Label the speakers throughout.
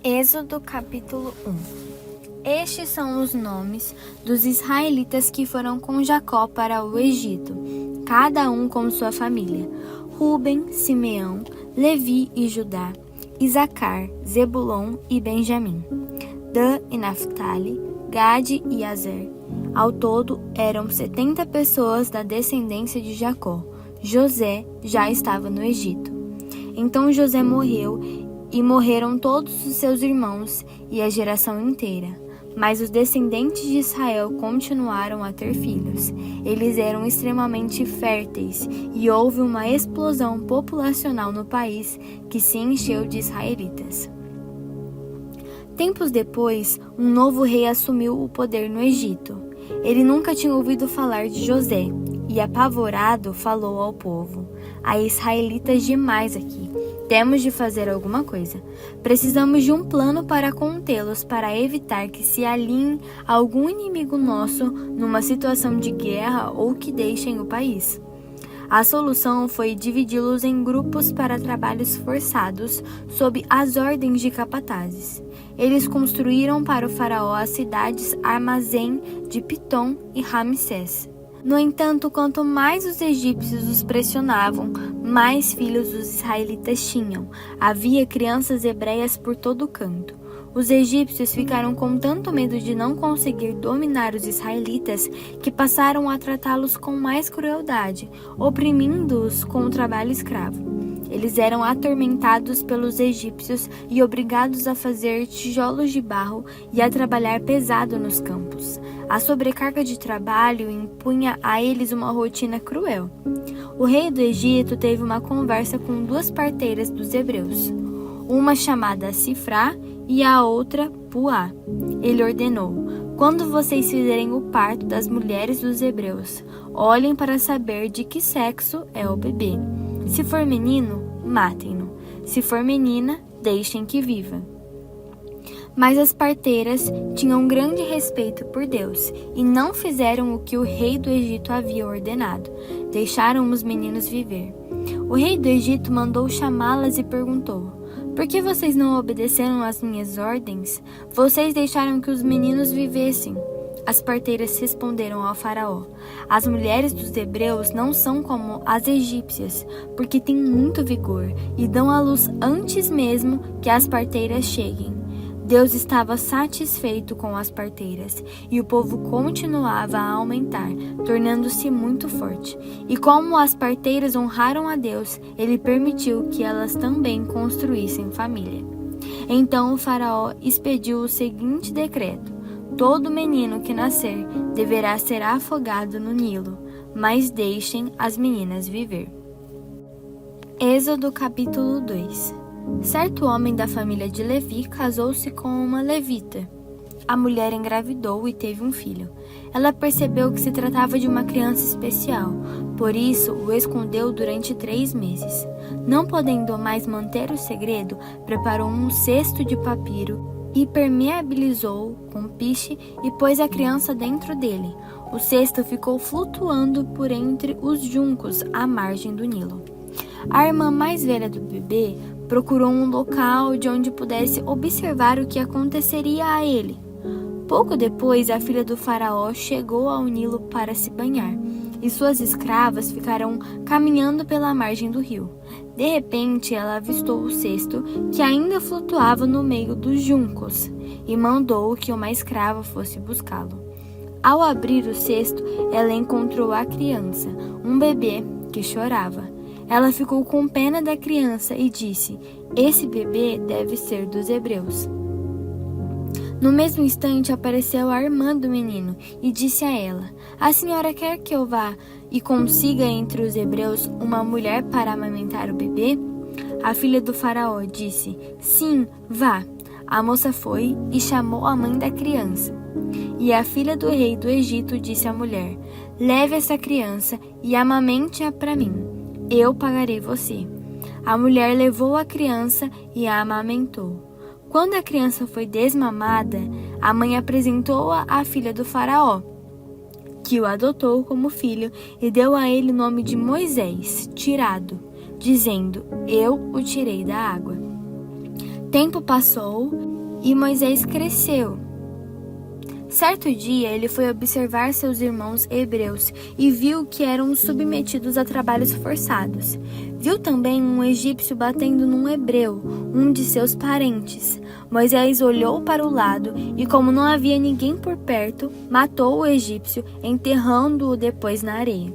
Speaker 1: Êxodo capítulo 1. Estes são os nomes dos israelitas que foram com Jacó para o Egito, cada um com sua família: Ruben, Simeão, Levi e Judá, Isacar, Zebulon e Benjamim, Dan e Naftali, Gade e Azer. Ao todo eram 70 pessoas da descendência de Jacó. José já estava no Egito. Então José morreu e morreram todos os seus irmãos e a geração inteira. Mas os descendentes de Israel continuaram a ter filhos. Eles eram extremamente férteis e houve uma explosão populacional no país que se encheu de israelitas. Tempos depois, um novo rei assumiu o poder no Egito. Ele nunca tinha ouvido falar de José e, apavorado, falou ao povo: "Há israelitas demais aqui. Temos de fazer alguma coisa. Precisamos de um plano para contê-los, para evitar que se alinhe algum inimigo nosso numa situação de guerra ou que deixem o país." A solução foi dividi-los em grupos para trabalhos forçados sob as ordens de capatazes. Eles construíram para o faraó as cidades Armazém de Pitom e Ramsés. No entanto, quanto mais os egípcios os pressionavam, mais filhos os israelitas tinham. Havia crianças hebreias por todo canto. Os egípcios ficaram com tanto medo de não conseguir dominar os israelitas que passaram a tratá-los com mais crueldade, oprimindo-os com o trabalho escravo. Eles eram atormentados pelos egípcios e obrigados a fazer tijolos de barro e a trabalhar pesado nos campos. A sobrecarga de trabalho impunha a eles uma rotina cruel. O rei do Egito teve uma conversa com duas parteiras dos hebreus, uma chamada Sifrá e a outra Puá. Ele ordenou: "Quando vocês fizerem o parto das mulheres dos hebreus, olhem para saber de que sexo é o bebê. Se for menino, matem-no. Se for menina, deixem que viva." Mas as parteiras tinham grande respeito por Deus e não fizeram o que o rei do Egito havia ordenado. Deixaram os meninos viver. O rei do Egito mandou chamá-las e perguntou: "Por que vocês não obedeceram às minhas ordens? Vocês deixaram que os meninos vivessem." As parteiras responderam ao faraó: "As mulheres dos hebreus não são como as egípcias, porque têm muito vigor e dão à luz antes mesmo que as parteiras cheguem." Deus estava satisfeito com as parteiras, e o povo continuava a aumentar, tornando-se muito forte. E como as parteiras honraram a Deus, ele permitiu que elas também construíssem família. Então o faraó expediu o seguinte decreto: "Todo menino que nascer deverá ser afogado no Nilo, mas deixem as meninas viver." Êxodo capítulo 2. Certo homem da família de Levi casou-se com uma levita. A mulher engravidou e teve um filho. Ela percebeu que se tratava de uma criança especial, por isso o escondeu durante 3 meses. Não podendo mais manter o segredo, preparou um cesto de papiro, impermeabilizou com piche e pôs a criança dentro dele. O cesto ficou flutuando por entre os juncos à margem do Nilo. A irmã mais velha do bebê procurou um local de onde pudesse observar o que aconteceria a ele. Pouco depois, a filha do faraó chegou ao Nilo para se banhar, e suas escravas ficaram caminhando pela margem do rio. De repente, ela avistou o cesto, que ainda flutuava no meio dos juncos, e mandou que uma escrava fosse buscá-lo. Ao abrir o cesto, ela encontrou a criança, um bebê, que chorava. Ela ficou com pena da criança e disse: "Esse bebê deve ser dos hebreus." No mesmo instante apareceu a irmã do menino e disse a ela: "A senhora quer que eu vá e consiga entre os hebreus uma mulher para amamentar o bebê?" A filha do faraó disse: "Sim, vá." A moça foi e chamou a mãe da criança. E a filha do rei do Egito disse à mulher: "Leve essa criança e amamente-a para mim. Eu pagarei você." A mulher levou a criança e a amamentou. Quando a criança foi desmamada, a mãe apresentou-a à filha do faraó, que o adotou como filho e deu a ele o nome de Moisés, tirado, dizendo: "Eu o tirei da água." tempo passou e Moisés cresceu. Certo dia, ele foi observar seus irmãos hebreus e viu que eram submetidos a trabalhos forçados. Viu também um egípcio batendo num hebreu, um de seus parentes. Moisés olhou para o lado e, como não havia ninguém por perto, matou o egípcio, enterrando-o depois na areia.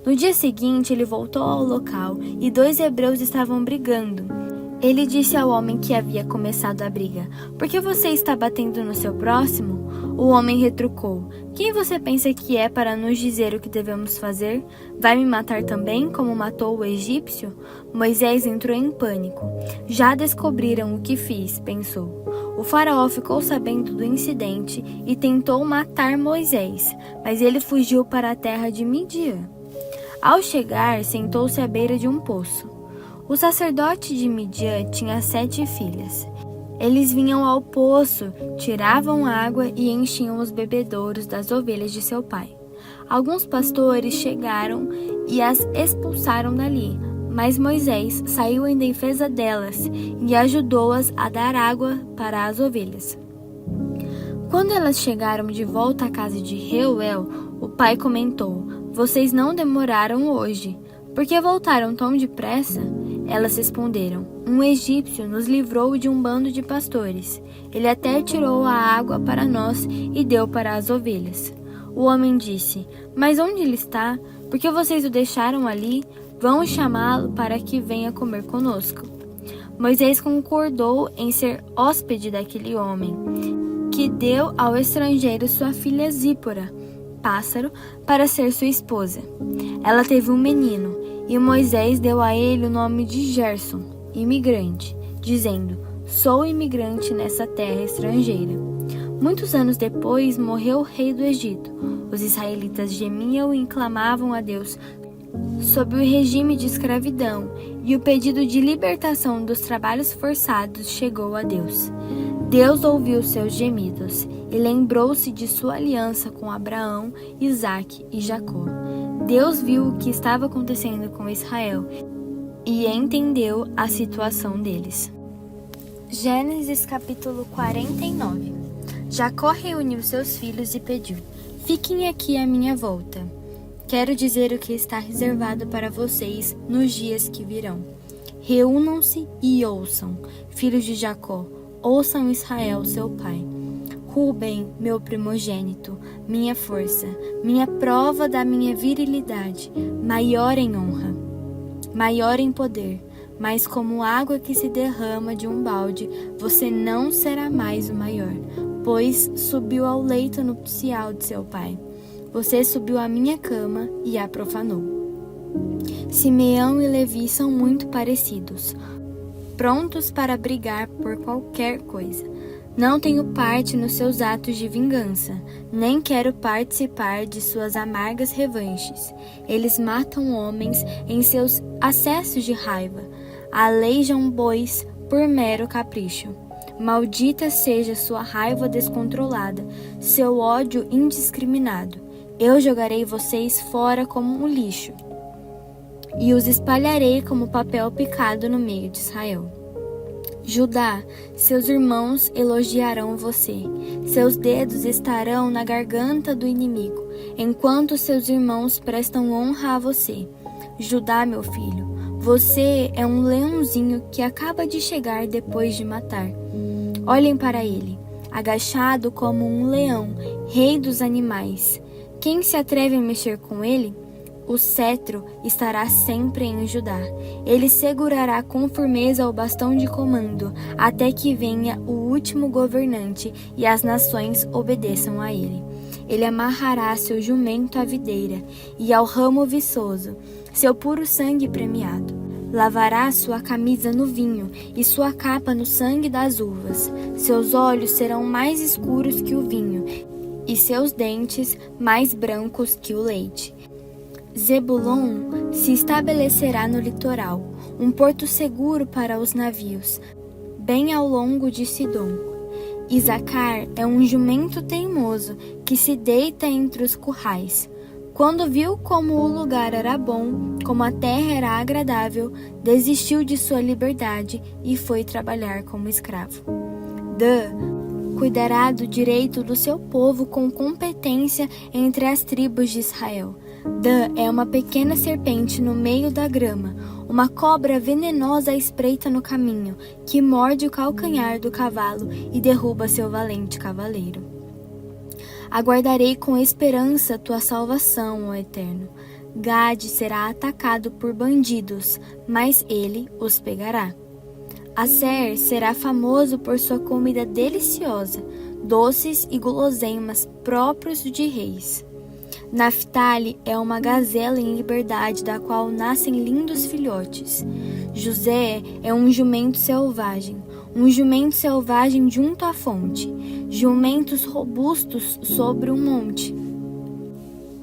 Speaker 1: No dia seguinte, ele voltou ao local e 2 hebreus estavam brigando. Ele disse ao homem que havia começado a briga: "Por que você está batendo no seu próximo?" O homem retrucou: "Quem você pensa que é para nos dizer o que devemos fazer? Vai me matar também, como matou o egípcio?" Moisés entrou em pânico. "Já descobriram o que fiz", pensou. O faraó ficou sabendo do incidente e tentou matar Moisés, mas ele fugiu para a terra de Midian. Ao chegar, sentou-se à beira de um poço. O sacerdote de Midian tinha 7 filhas. Eles vinham ao poço, tiravam água e enchiam os bebedouros das ovelhas de seu pai. Alguns pastores chegaram e as expulsaram dali, mas Moisés saiu em defesa delas e ajudou-as a dar água para as ovelhas. Quando elas chegaram de volta à casa de Reuel, o pai comentou: "Vocês não demoraram hoje. Por que voltaram tão depressa?" Elas responderam: "Um egípcio nos livrou de um bando de pastores. Ele até tirou a água para nós e deu para as ovelhas." O homem disse: "Mas onde ele está? Por que vocês o deixaram ali? Vamos chamá-lo para que venha comer conosco." Moisés concordou em ser hóspede daquele homem, que deu ao estrangeiro sua filha Zípora, pássaro, para ser sua esposa. Ela teve um menino, e Moisés deu a ele o nome de Gerson, imigrante, dizendo: "Sou imigrante nessa terra estrangeira." Muitos anos depois, morreu o rei do Egito. Os israelitas gemiam e clamavam a Deus sob o regime de escravidão, e o pedido de libertação dos trabalhos forçados chegou a Deus. Deus ouviu seus gemidos e lembrou-se de sua aliança com Abraão, Isaque e Jacó. Deus viu o que estava acontecendo com Israel e entendeu a situação deles. Gênesis capítulo 49. Jacó reuniu seus filhos e pediu: "Fiquem aqui à minha volta. Quero dizer o que está reservado para vocês nos dias que virão. Reúnam-se e ouçam, filhos de Jacó, ouçam Israel, seu pai. Ruben, meu primogênito, minha força, minha prova da minha virilidade, maior em honra, maior em poder, mas como água que se derrama de um balde, você não será mais o maior, pois subiu ao leito nupcial de seu pai. Você subiu à minha cama e a profanou." Simeão e Levi são muito parecidos, prontos para brigar por qualquer coisa. Não tenho parte nos seus atos de vingança, nem quero participar de suas amargas revanches. Eles matam homens em seus acessos de raiva, aleijam bois por mero capricho. Maldita seja sua raiva descontrolada, seu ódio indiscriminado. Eu jogarei vocês fora como um lixo e os espalharei como papel picado no meio de Israel. Judá, seus irmãos elogiarão você. Seus dedos estarão na garganta do inimigo, enquanto seus irmãos prestam honra a você. Judá, meu filho, você é um leãozinho que acaba de chegar depois de matar. Olhem para ele, agachado como um leão, rei dos animais. Quem se atreve a mexer com ele? O cetro estará sempre em Judá. Ele segurará com firmeza o bastão de comando, até que venha o último governante e as nações obedeçam a ele. Ele amarrará seu jumento à videira e ao ramo viçoso, seu puro sangue premiado. Lavará sua camisa no vinho e sua capa no sangue das uvas. Seus olhos serão mais escuros que o vinho e seus dentes mais brancos que o leite. Zebulon se estabelecerá no litoral, um porto seguro para os navios, bem ao longo de Sidom. Isacar é um jumento teimoso que se deita entre os currais. Quando viu como o lugar era bom, como a terra era agradável, desistiu de sua liberdade e foi trabalhar como escravo. Dan cuidará do direito do seu povo com competência entre as tribos de Israel. Dan é uma pequena serpente no meio da grama, uma cobra venenosa espreita no caminho, que morde o calcanhar do cavalo e derruba seu valente cavaleiro. Aguardarei com esperança tua salvação, ó Eterno. Gade será atacado por bandidos, mas ele os pegará. Aser será famoso por sua comida deliciosa, doces e guloseimas próprios de reis. Naftali é uma gazela em liberdade, da qual nascem lindos filhotes. José é um jumento selvagem junto à fonte, jumentos robustos sobre um monte.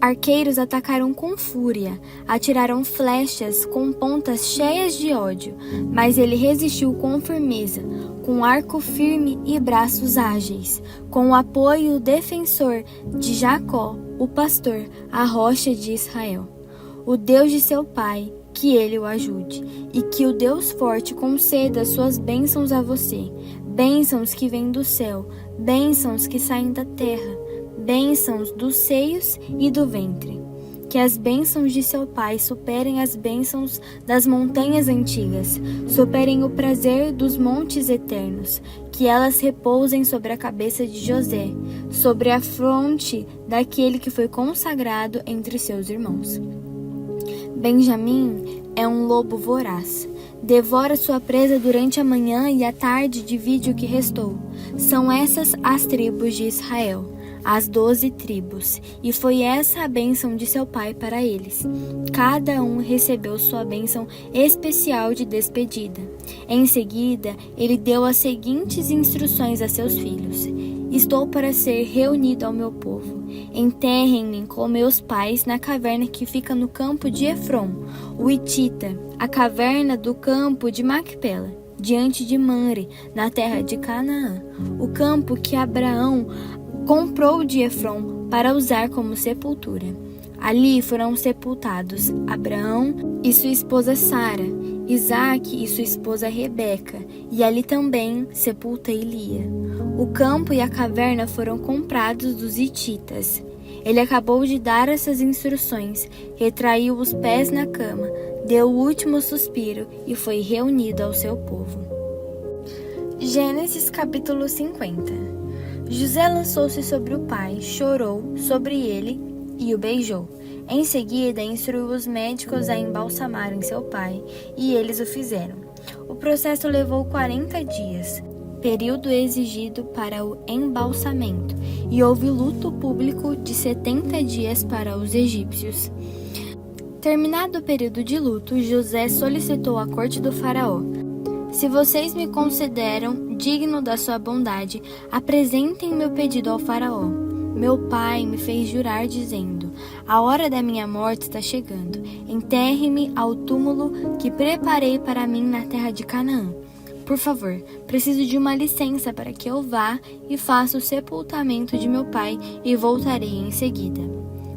Speaker 1: Arqueiros atacaram com fúria, atiraram flechas com pontas cheias de ódio, mas ele resistiu com firmeza, com arco firme e braços ágeis, com o apoio defensor de Jacó, o pastor, a rocha de Israel. O Deus de seu pai, que ele o ajude, e que o Deus forte conceda suas bênçãos a você, bênçãos que vêm do céu, bênçãos que saem da terra, bênçãos dos seios e do ventre. Que as bênçãos de seu pai superem as bênçãos das montanhas antigas, superem o prazer dos montes eternos, que elas repousem sobre a cabeça de José, sobre a fronte daquele que foi consagrado entre seus irmãos. Benjamim é um lobo voraz. Devora sua presa durante a manhã e à tarde divide o que restou. São essas as tribos de Israel, as 12 tribos, e foi essa a bênção de seu pai para eles. Cada um recebeu sua bênção especial de despedida. Em seguida, ele deu as seguintes instruções a seus filhos: Estou para ser reunido ao meu povo. Enterrem-me com meus pais na caverna que fica no campo de Efron, o Hitita, a caverna do campo de Macpela, diante de Manre, na terra de Canaã, o campo que Abraão comprou de Efron para usar como sepultura. Ali foram sepultados Abraão e sua esposa Sara, Isaque e sua esposa Rebeca, e ali também sepultei Lia. O campo e a caverna foram comprados dos hititas. Ele acabou de dar essas instruções, retraiu os pés na cama, deu o último suspiro e foi reunido ao seu povo. Gênesis capítulo 50. José lançou-se sobre o pai, chorou sobre ele e o beijou. Em seguida, instruiu os médicos a embalsamarem seu pai, e eles o fizeram. O processo levou 40 dias, período exigido para o embalsamento, e houve luto público de 70 dias para os egípcios. Terminado o período de luto, José solicitou à corte do faraó: Se vocês me consideram digno da sua bondade, apresentem meu pedido ao faraó. Meu pai me fez jurar dizendo: A hora da minha morte está chegando. Enterre-me ao túmulo que preparei para mim na terra de Canaã. Por favor, preciso de uma licença para que eu vá e faça o sepultamento de meu pai e voltarei em seguida.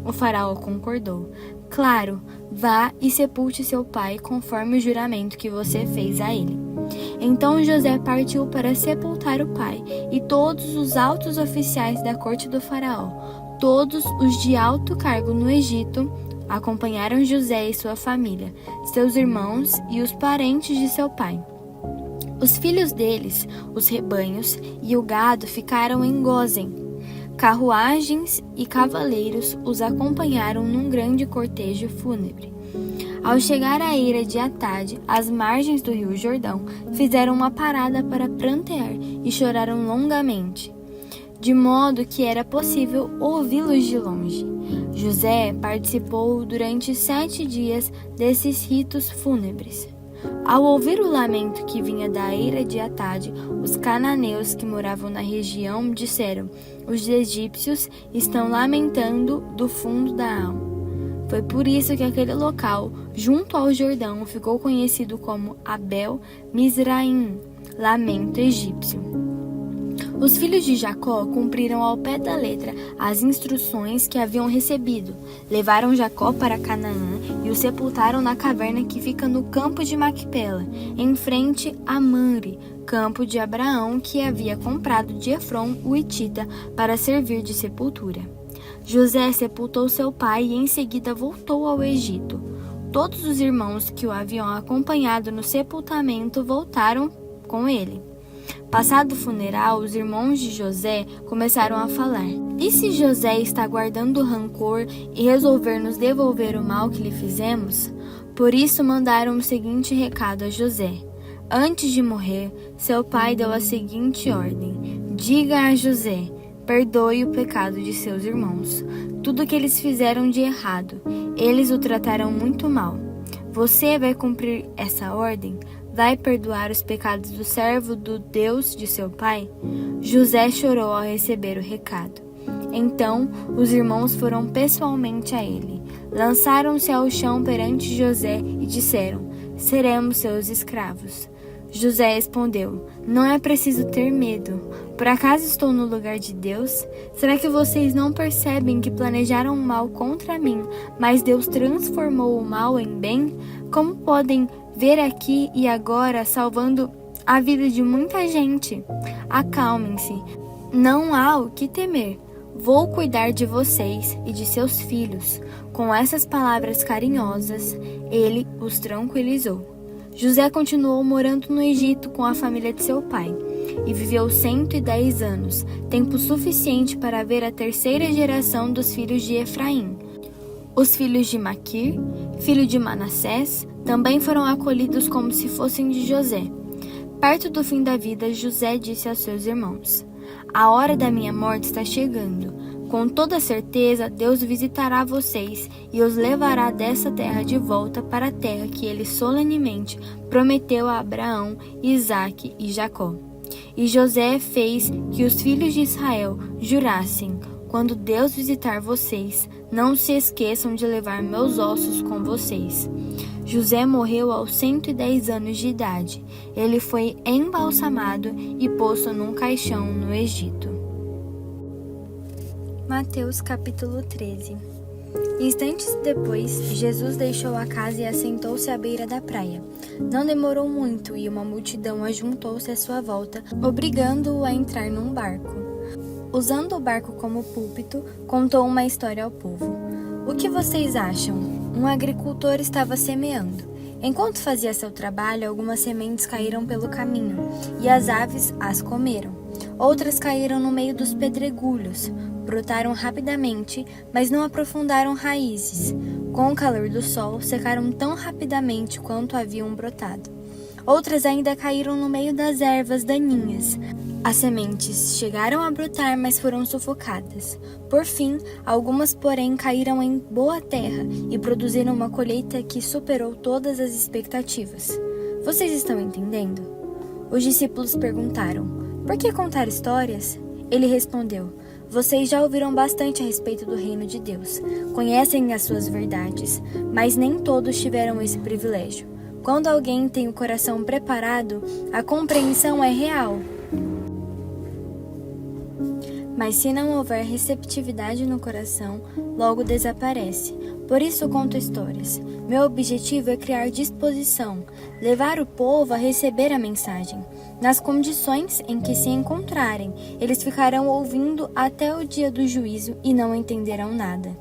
Speaker 1: O faraó concordou. Claro, vá e sepulte seu pai conforme o juramento que você fez a ele. Então José partiu para sepultar o pai, e todos os altos oficiais da corte do faraó, todos os de alto cargo no Egito, acompanharam José e sua família, seus irmãos e os parentes de seu pai. Os filhos deles, os rebanhos e o gado ficaram em Gósen. Carruagens e cavaleiros os acompanharam num grande cortejo fúnebre. Ao chegar à eira de Atade, às margens do rio Jordão, fizeram uma parada para prantear e choraram longamente, de modo que era possível ouvi-los de longe. José participou durante 7 dias desses ritos fúnebres. Ao ouvir o lamento que vinha da eira de Atade, os cananeus que moravam na região disseram: Os egípcios estão lamentando do fundo da alma. Foi por isso que aquele local, junto ao Jordão, ficou conhecido como Abel Mizraim, lamento egípcio. Os filhos de Jacó cumpriram ao pé da letra as instruções que haviam recebido. Levaram Jacó para Canaã e o sepultaram na caverna que fica no campo de Macpela, em frente a Mamre, campo de Abraão que havia comprado de Efron, o hitita, para servir de sepultura. José sepultou seu pai e em seguida voltou ao Egito. Todos os irmãos que o haviam acompanhado no sepultamento voltaram com ele. Passado o funeral, os irmãos de José começaram a falar: "E se José está guardando rancor e resolver nos devolver o mal que lhe fizemos?" Por isso mandaram o seguinte recado a José. Antes de morrer, seu pai deu a seguinte ordem: "Diga a José, perdoe o pecado de seus irmãos. Tudo o que eles fizeram de errado, eles o trataram muito mal. Você vai cumprir essa ordem? Vai perdoar os pecados do servo do Deus de seu pai?" José chorou ao receber o recado. Então, os irmãos foram pessoalmente a ele. Lançaram-se ao chão perante José e disseram: "Seremos seus escravos." José respondeu: "Não é preciso ter medo. Por acaso estou no lugar de Deus? Será que vocês não percebem que planejaram o mal contra mim, mas Deus transformou o mal em bem? Como podem ver aqui e agora salvando a vida de muita gente? Acalmem-se. Não há o que temer. Vou cuidar de vocês e de seus filhos." Com essas palavras carinhosas, ele os tranquilizou. José continuou morando no Egito com a família de seu pai e viveu 110 anos, tempo suficiente para ver a terceira geração dos filhos de Efraim. Os filhos de Maquir, filho de Manassés, também foram acolhidos como se fossem de José. Perto do fim da vida, José disse aos seus irmãos: "A hora da minha morte está chegando. Com toda certeza, Deus visitará vocês e os levará dessa terra de volta para a terra que ele solenemente prometeu a Abraão, Isaque e Jacó." E José fez que os filhos de Israel jurassem: "Quando Deus visitar vocês, não se esqueçam de levar meus ossos com vocês." José morreu aos 110 anos de idade. Ele foi embalsamado e posto num caixão no Egito. Mateus capítulo 13. Instantes depois, Jesus deixou a casa e assentou-se à beira da praia. Não demorou muito e uma multidão ajuntou-se à sua volta, obrigando-o a entrar num barco. Usando o barco como púlpito, contou uma história ao povo. "O que vocês acham? Um agricultor estava semeando. Enquanto fazia seu trabalho, algumas sementes caíram pelo caminho, e as aves as comeram. Outras caíram no meio dos pedregulhos. Brotaram rapidamente, mas não aprofundaram raízes. Com o calor do sol, secaram tão rapidamente quanto haviam brotado. Outras ainda caíram no meio das ervas daninhas. As sementes chegaram a brotar, mas foram sufocadas. Por fim, algumas, porém, caíram em boa terra e produziram uma colheita que superou todas as expectativas." Vocês estão entendendo? Os discípulos perguntaram: "Por que contar histórias?" Ele respondeu: "Vocês já ouviram bastante a respeito do reino de Deus. Conhecem as suas verdades, mas nem todos tiveram esse privilégio. Quando alguém tem o coração preparado, a compreensão é real. Mas se não houver receptividade no coração, logo desaparece. Por isso conto histórias. Meu objetivo é criar disposição, levar o povo a receber a mensagem. Nas condições em que se encontrarem, eles ficarão ouvindo até o dia do juízo e não entenderão nada.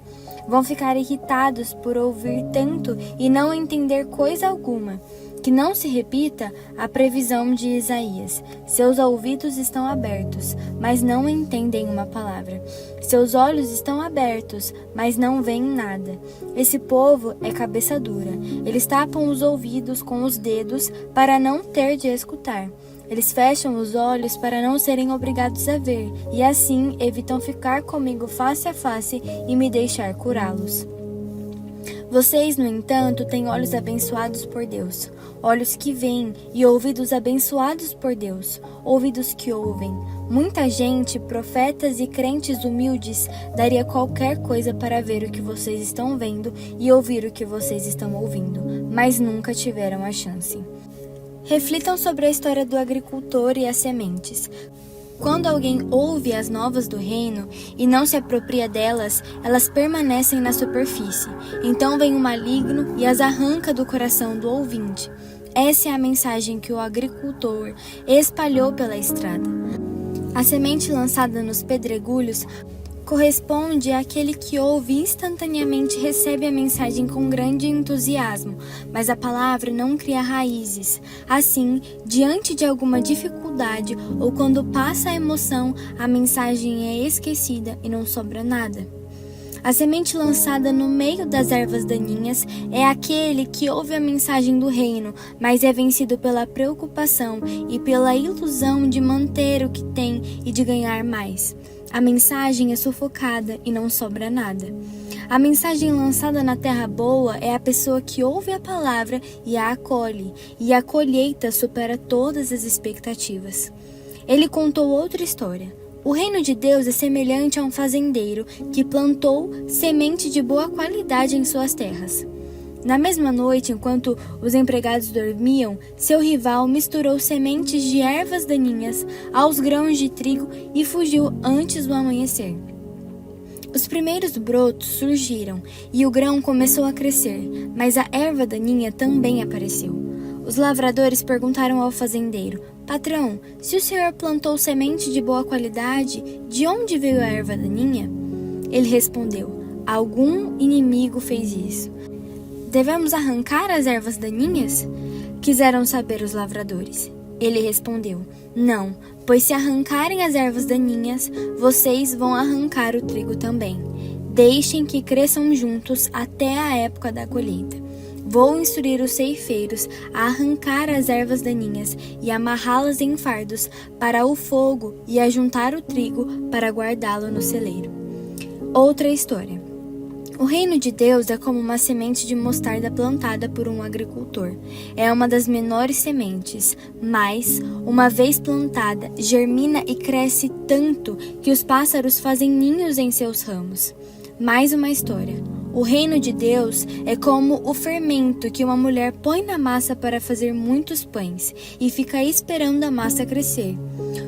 Speaker 1: Vão ficar irritados por ouvir tanto e não entender coisa alguma. Que não se repita a previsão de Isaías. Seus ouvidos estão abertos, mas não entendem uma palavra. Seus olhos estão abertos, mas não veem nada. Esse povo é cabeça dura. Eles tapam os ouvidos com os dedos para não ter de escutar. Eles fecham os olhos para não serem obrigados a ver, e assim evitam ficar comigo face a face e me deixar curá-los. Vocês, no entanto, têm olhos abençoados por Deus, olhos que veem, e ouvidos abençoados por Deus, ouvidos que ouvem. Muita gente, profetas e crentes humildes, daria qualquer coisa para ver o que vocês estão vendo e ouvir o que vocês estão ouvindo, mas nunca tiveram a chance. Reflitam sobre a história do agricultor e as sementes. Quando alguém ouve as novas do reino e não se apropria delas, elas permanecem na superfície. Então vem o maligno e as arranca do coração do ouvinte. Essa é a mensagem que o agricultor espalhou pela estrada. A semente lançada nos pedregulhos corresponde àquele que ouve e instantaneamente recebe a mensagem com grande entusiasmo, mas a palavra não cria raízes. Assim, diante de alguma dificuldade ou quando passa a emoção, a mensagem é esquecida e não sobra nada. A semente lançada no meio das ervas daninhas é aquele que ouve a mensagem do reino, mas é vencido pela preocupação e pela ilusão de manter o que tem e de ganhar mais. A mensagem é sufocada e não sobra nada. A mensagem lançada na terra boa é a pessoa que ouve a palavra e a acolhe, e a colheita supera todas as expectativas. Ele contou outra história. O reino de Deus é semelhante a um fazendeiro que plantou semente de boa qualidade em suas terras. Na mesma noite, enquanto os empregados dormiam, seu rival misturou sementes de ervas daninhas aos grãos de trigo e fugiu antes do amanhecer. Os primeiros brotos surgiram e o grão começou a crescer, mas a erva daninha também apareceu. Os lavradores perguntaram ao fazendeiro: "Patrão, se o senhor plantou semente de boa qualidade, de onde veio a erva daninha?" Ele respondeu: "Algum inimigo fez isso." "Devemos arrancar as ervas daninhas?" quiseram saber os lavradores. Ele respondeu: "Não, pois se arrancarem as ervas daninhas, vocês vão arrancar o trigo também. Deixem que cresçam juntos até a época da colheita. Vou instruir os ceifeiros a arrancar as ervas daninhas e amarrá-las em fardos para o fogo e a juntar o trigo para guardá-lo no celeiro." Outra história. O reino de Deus é como uma semente de mostarda plantada por um agricultor. É uma das menores sementes, mas, uma vez plantada, germina e cresce tanto que os pássaros fazem ninhos em seus ramos. Mais uma história. O reino de Deus é como o fermento que uma mulher põe na massa para fazer muitos pães e fica esperando a massa crescer.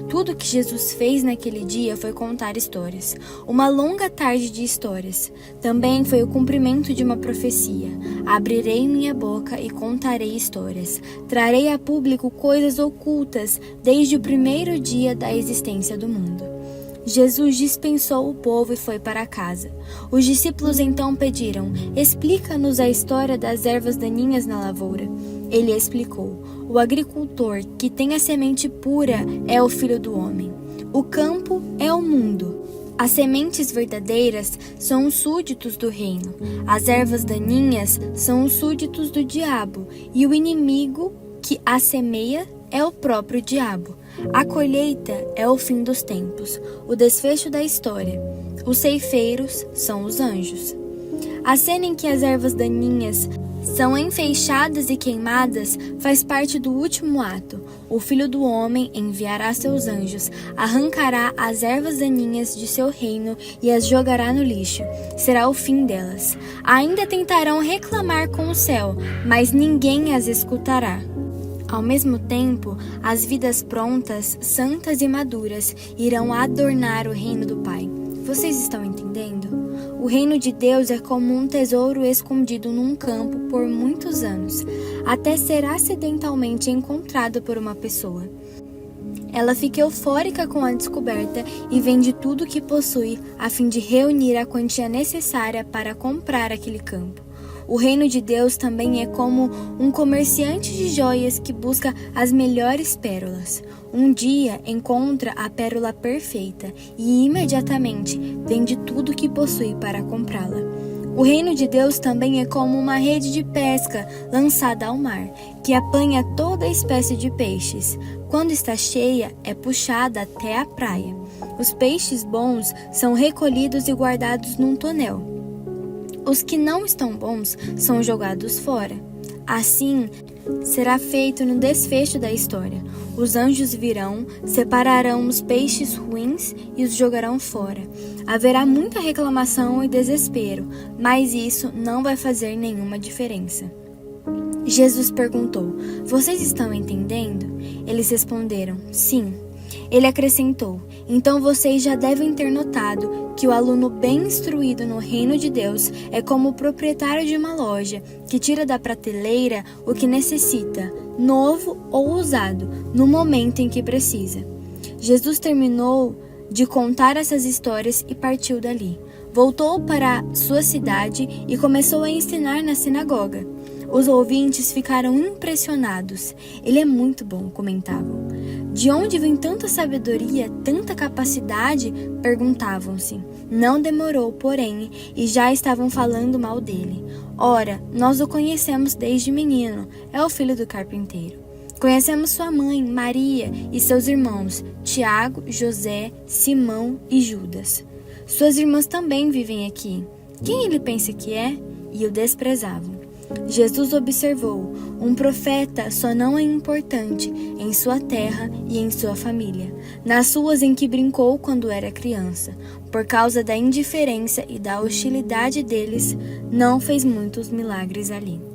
Speaker 1: Tudo que Jesus fez naquele dia foi contar histórias, uma longa tarde de histórias. Também foi o cumprimento de uma profecia: "Abrirei minha boca e contarei histórias. Trarei a público coisas ocultas desde o primeiro dia da existência do mundo." Jesus dispensou o povo e foi para casa. Os discípulos então pediram: "Explica-nos a história das ervas daninhas na lavoura." Ele explicou: "O agricultor que tem a semente pura é o Filho do Homem. O campo é o mundo. As sementes verdadeiras são os súditos do reino. As ervas daninhas são os súditos do diabo, e o inimigo que a semeia é o próprio diabo. A colheita é o fim dos tempos, o desfecho da história. Os ceifeiros são os anjos." A cena em que as ervas daninhas são enfeixadas e queimadas faz parte do último ato. O Filho do Homem enviará seus anjos, arrancará as ervas daninhas de seu reino e as jogará no lixo. Será o fim delas. Ainda tentarão reclamar com o céu, mas ninguém as escutará. Ao mesmo tempo, as vidas prontas, santas e maduras irão adornar o reino do Pai. Vocês estão entendendo? O reino de Deus é como um tesouro escondido num campo por muitos anos, até ser acidentalmente encontrado por uma pessoa. Ela fica eufórica com a descoberta e vende tudo o que possui a fim de reunir a quantia necessária para comprar aquele campo. O reino de Deus também é como um comerciante de joias que busca as melhores pérolas. Um dia encontra a pérola perfeita e imediatamente vende tudo o que possui para comprá-la. O reino de Deus também é como uma rede de pesca lançada ao mar, que apanha toda espécie de peixes. Quando está cheia, é puxada até a praia. Os peixes bons são recolhidos e guardados num tonel. Os que não estão bons são jogados fora. Assim, será feito no desfecho da história. Os anjos virão, separarão os peixes ruins e os jogarão fora. Haverá muita reclamação e desespero, mas isso não vai fazer nenhuma diferença. Jesus perguntou: "Vocês estão entendendo?" Eles responderam: "Sim." Ele acrescentou: então vocês já devem ter notado que o aluno bem instruído no reino de Deus é como o proprietário de uma loja que tira da prateleira o que necessita, novo ou usado, no momento em que precisa. Jesus terminou de contar essas histórias e partiu dali. Voltou para sua cidade e começou a ensinar na sinagoga. Os ouvintes ficaram impressionados. Ele é muito bom, comentavam. De onde vem tanta sabedoria, tanta capacidade? Perguntavam-se. Não demorou, porém, e já estavam falando mal dele. Ora, nós o conhecemos desde menino. É o filho do carpinteiro. Conhecemos sua mãe, Maria, e seus irmãos, Tiago, José, Simão e Judas. Suas irmãs também vivem aqui. Quem ele pensa que é? E o desprezavam. Jesus observou: um profeta só não é importante em sua terra e em sua família, nas ruas em que brincou quando era criança. Por causa da indiferença e da hostilidade deles, não fez muitos milagres ali.